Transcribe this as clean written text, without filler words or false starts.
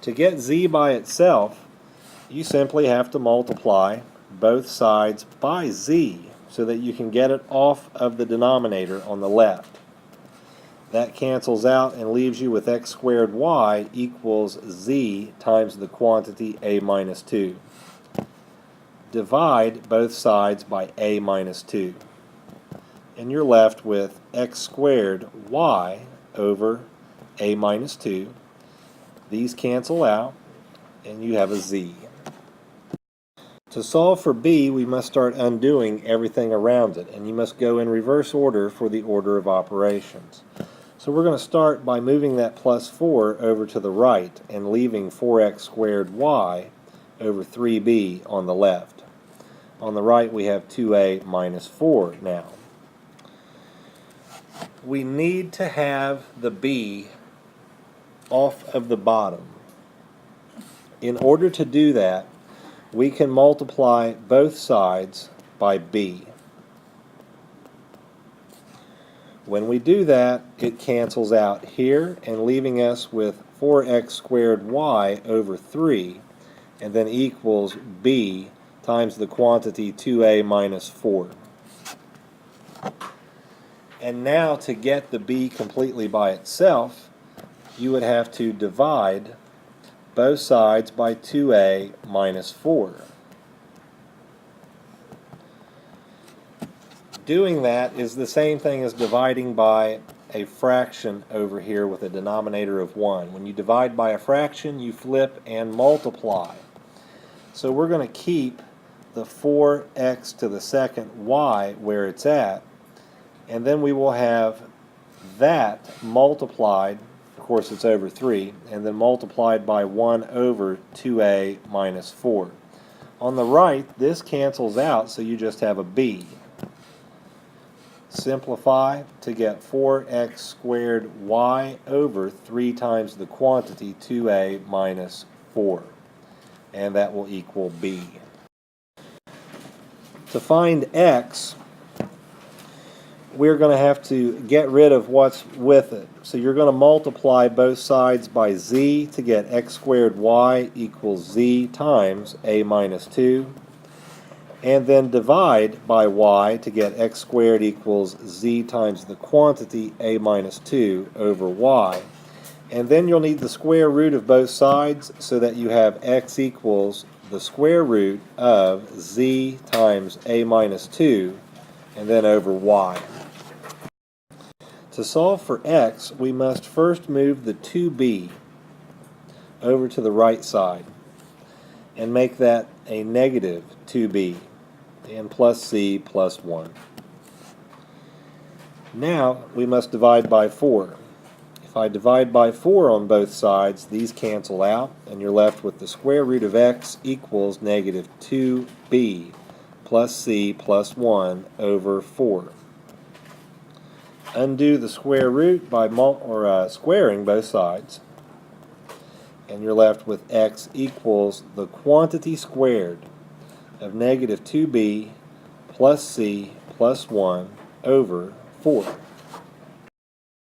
To get z by itself, you simply have to multiply both sides by z so that you can get it off of the denominator on the left. That cancels out and leaves you with x squared y equals z times the quantity a minus 2. Divide both sides by a minus 2. And you're left with x squared y over a minus 2. These cancel out, and you have a z. To solve for b, we must start undoing everything around it, and you must go in reverse order for the order of operations. So we're going to start by moving that plus 4 over to the right and leaving 4x squared y over 3b on the left. On the right we have 2a minus 4 now. We need to have the b off of the bottom. In order to do that, we can multiply both sides by b. When we do that, it cancels out here and leaving us with 4x squared y over 3 and then equals b times the quantity 2a minus 4. And now to get the b completely by itself, you would have to divide both sides by 2a minus 4. Doing that is the same thing as dividing by a fraction over here with a denominator of 1. When you divide by a fraction, you flip and multiply. So we're going to keep the 4x to the second y where it's at, and then we will have that multiplied, of course it's over 3, and then multiplied by 1 over 2a minus 4. On the right, this cancels out, so you just have a b. Simplify to get 4x squared y over 3 times the quantity 2a minus 4. And that will equal b. To find x, we're going to have to get rid of what's with it. So you're going to multiply both sides by z to get x squared y equals z times a minus 2. And then divide by y to get x squared equals z times the quantity a minus 2 over y. And then you'll need the square root of both sides so that you have x equals the square root of z times a minus 2 and then over y. To solve for x, we must first move the 2b over to the right side and make that a negative 2b. And plus c plus 1. Now we must divide by 4. If I divide by 4 on both sides, these cancel out, and you're left with the square root of x equals negative 2b plus c plus 1 over 4. Undo the square root by squaring both sides, and you're left with x equals the quantity squared of negative 2b plus c plus 1 over 4.